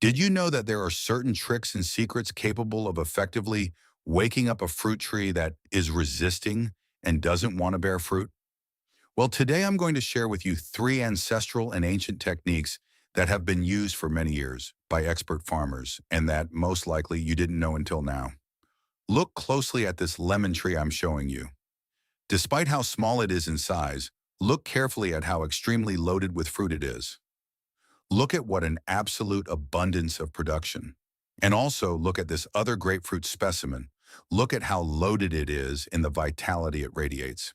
Did you know that there are certain tricks and secrets capable of effectively waking up a fruit tree that is resisting and doesn't want to bear fruit? Well, today I'm going to share with you three ancestral and ancient techniques that have been used for many years by expert farmers and that most likely you didn't know until now. Look closely at this lemon tree I'm showing you. Despite how small it is in size, look carefully at how extremely loaded with fruit it is. Look at what an absolute abundance of production. And also look at this other grapefruit specimen. Look at how loaded it is in the vitality it radiates.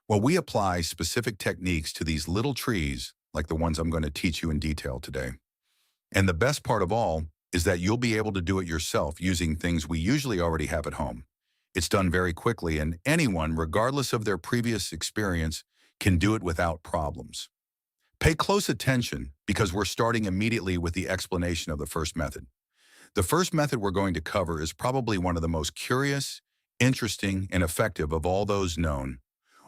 Well, we apply specific techniques to these little trees, like the ones I'm going to teach you in detail today. And the best part of all is that you'll be able to do it yourself using things we usually already have at home. It's done very quickly, and anyone, regardless of their previous experience, can do it without problems. Pay close attention because we're starting immediately with the explanation of the first method. The first method we're going to cover is probably one of the most curious, interesting, and effective of all those known.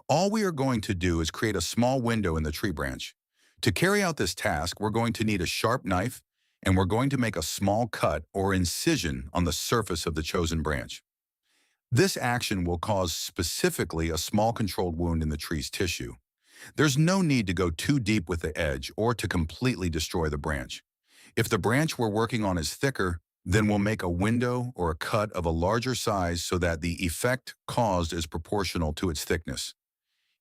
All we are going to do is create a small window in the tree branch. To carry out this task, we're going to need a sharp knife, and we're going to make a small cut or incision on the surface of the chosen branch. This action will cause specifically a small controlled wound in the tree's tissue. There's no need to go too deep with the edge or to completely destroy the branch. If the branch we're working on is thicker, then we'll make a window or a cut of a larger size so that the effect caused is proportional to its thickness.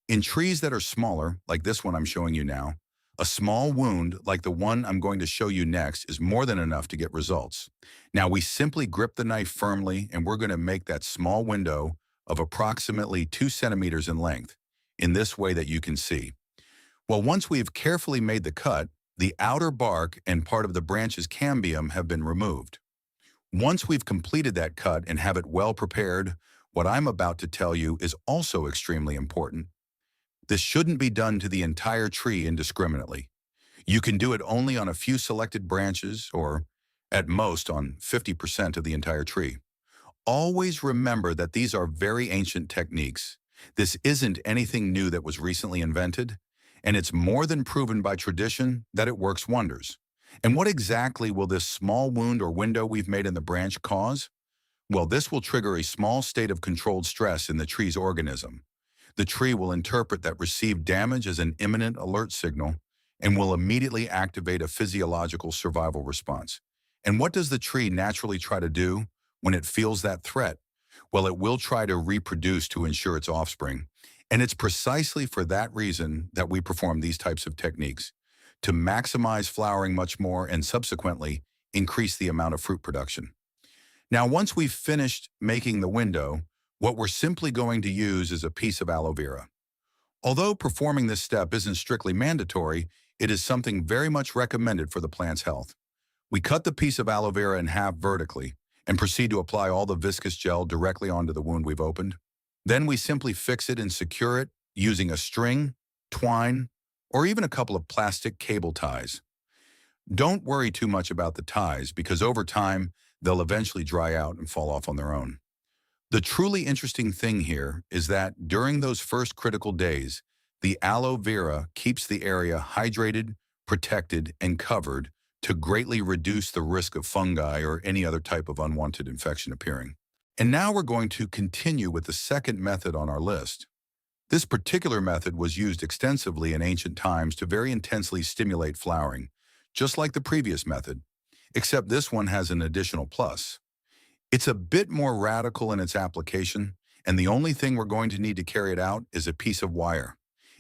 In trees that are smaller, like this one I'm showing you now, a small wound like the one I'm going to show you next is more than enough to get results. Now we simply grip the knife firmly and we're going to make that small window of approximately 2 centimeters in length, in this way that you can see. Well, once we've carefully made the cut, the outer bark and part of the branch's cambium have been removed. Once we've completed that cut and have it well prepared, what I'm about to tell you is also extremely important. This shouldn't be done to the entire tree indiscriminately. You can do it only on a few selected branches or, at most, on 50% of the entire tree. Always remember that these are very ancient techniques. This isn't anything new that was recently invented, and it's more than proven by tradition that it works wonders. And what exactly will this small wound or window we've made in the branch cause? Well, this will trigger a small state of controlled stress in the tree's organism. The tree will interpret that received damage as an imminent alert signal and will immediately activate a physiological survival response. And what does the tree naturally try to do when it feels that threat? Well, it will try to reproduce to ensure its offspring. And it's precisely for that reason that we perform these types of techniques, to maximize flowering much more and subsequently increase the amount of fruit production. Now, once we've finished making the window, what we're simply going to use is a piece of aloe vera. Although performing this step isn't strictly mandatory, it is something very much recommended for the plant's health. We cut the piece of aloe vera in half vertically and proceed to apply all the viscous gel directly onto the wound we've opened. Then we simply fix it and secure it using a string, twine, or even a couple of plastic cable ties. Don't worry too much about the ties because over time, they'll eventually dry out and fall off on their own. The truly interesting thing here is that during those first critical days, the aloe vera keeps the area hydrated, protected, and covered to greatly reduce the risk of fungi or any other type of unwanted infection appearing. And now we're going to continue with the second method on our list. This particular method was used extensively in ancient times to very intensely stimulate flowering, just like the previous method, except this one has an additional plus. It's a bit more radical in its application, and the only thing we're going to need to carry it out is a piece of wire.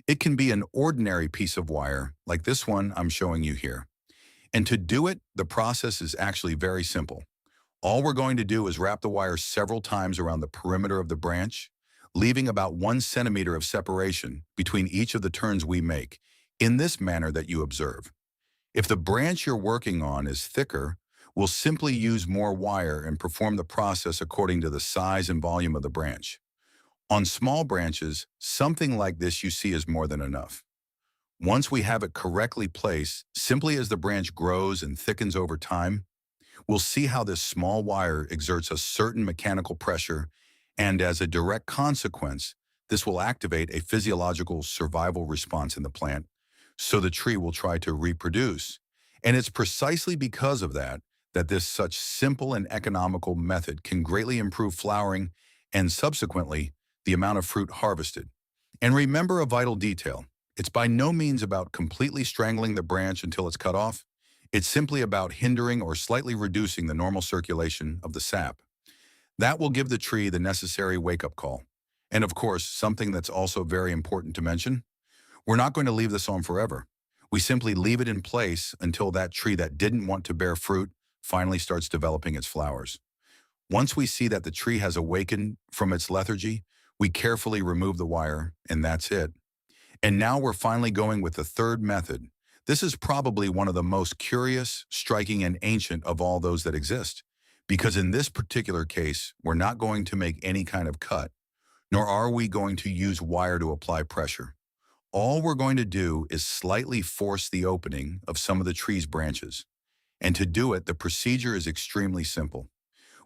It can be an ordinary piece of wire, like this one I'm showing you here. And to do it, the process is actually very simple. All we're going to do is wrap the wire several times around the perimeter of the branch, leaving about 1 centimeter of separation between each of the turns we make, in this manner that you observe. If the branch you're working on is thicker, we'll simply use more wire and perform the process according to the size and volume of the branch. On small branches, something like this you see is more than enough. Once we have it correctly placed, simply as the branch grows and thickens over time, we'll see how this small wire exerts a certain mechanical pressure, and as a direct consequence, this will activate a physiological survival response in the plant, so the tree will try to reproduce. And it's precisely because of that that this such simple and economical method can greatly improve flowering and subsequently the amount of fruit harvested. And remember a vital detail. It's by no means about completely strangling the branch until it's cut off. It's simply about hindering or slightly reducing the normal circulation of the sap. That will give the tree the necessary wake-up call. And of course, something that's also very important to mention, we're not going to leave this on forever. We simply leave it in place until that tree that didn't want to bear fruit finally starts developing its flowers. Once we see that the tree has awakened from its lethargy, we carefully remove the wire, and that's it. And now we're finally going with the third method. This is probably one of the most curious, striking, and ancient of all those that exist. Because in this particular case, we're not going to make any kind of cut, nor are we going to use wire to apply pressure. All we're going to do is slightly force the opening of some of the tree's branches. And to do it, the procedure is extremely simple.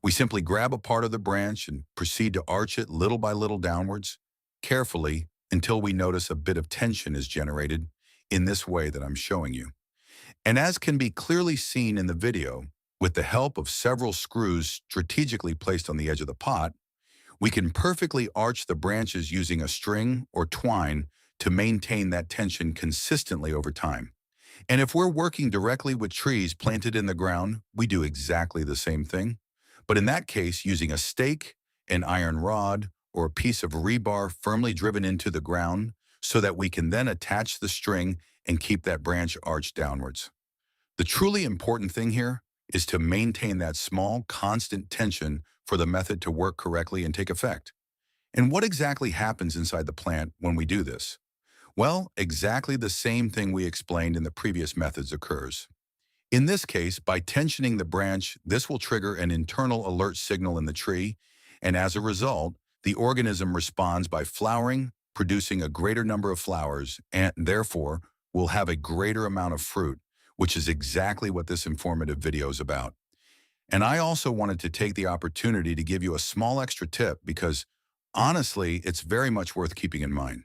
We simply grab a part of the branch and proceed to arch it little by little downwards, carefully, until we notice a bit of tension is generated in this way that I'm showing you. And as can be clearly seen in the video, with the help of several screws strategically placed on the edge of the pot, we can perfectly arch the branches using a string or twine to maintain that tension consistently over time. And if we're working directly with trees planted in the ground, we do exactly the same thing. But in that case, using a stake, an iron rod, or a piece of rebar firmly driven into the ground so that we can then attach the string and keep that branch arched downwards. The truly important thing here is to maintain that small, constant tension for the method to work correctly and take effect. And what exactly happens inside the plant when we do this? Well, exactly the same thing we explained in the previous methods occurs. In this case, by tensioning the branch, this will trigger an internal alert signal in the tree, and as a result, the organism responds by flowering, producing a greater number of flowers, and therefore will have a greater amount of fruit, which is exactly what this informative video is about. And I also wanted to take the opportunity to give you a small extra tip because, honestly, it's very much worth keeping in mind.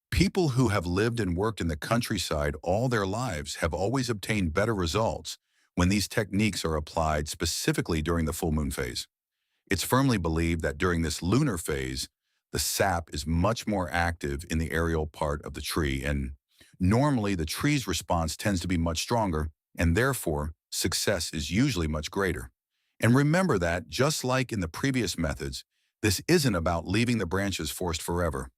People who have lived and worked in the countryside all their lives have always obtained better results when these techniques are applied specifically during the full moon phase. It's firmly believed that during this lunar phase, the sap is much more active in the aerial part of the tree, and normally the tree's response tends to be much stronger, and therefore success is usually much greater. And remember that, just like in the previous methods, this isn't about leaving the branches forced forever.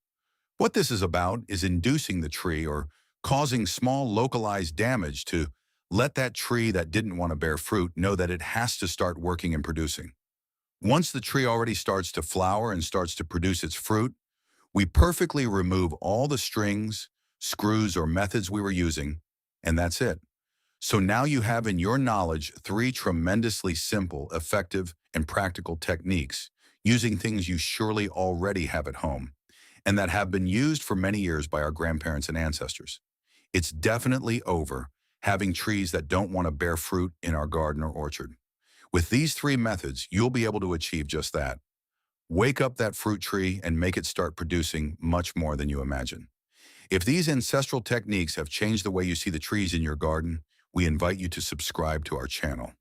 What this is about is inducing the tree or causing small localized damage to let that tree that didn't want to bear fruit know that it has to start working and producing. Once the tree already starts to flower and starts to produce its fruit, we perfectly remove all the strings, screws, or methods we were using, and that's it. So now you have in your knowledge 3 tremendously simple, effective, and practical techniques using things you surely already have at home and that have been used for many years by our grandparents and ancestors. It's definitely over having trees that don't want to bear fruit in our garden or orchard. With these 3 methods, you'll be able to achieve just that. Wake up that fruit tree and make it start producing much more than you imagine. If these ancestral techniques have changed the way you see the trees in your garden, we invite you to subscribe to our channel.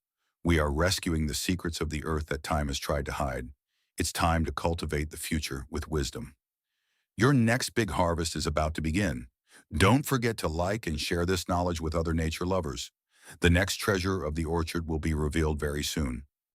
We are rescuing the secrets of the earth that time has tried to hide. It's time to cultivate the future with wisdom. Your next big harvest is about to begin. Don't forget to like and share this knowledge with other nature lovers. The next treasure of the orchard will be revealed very soon.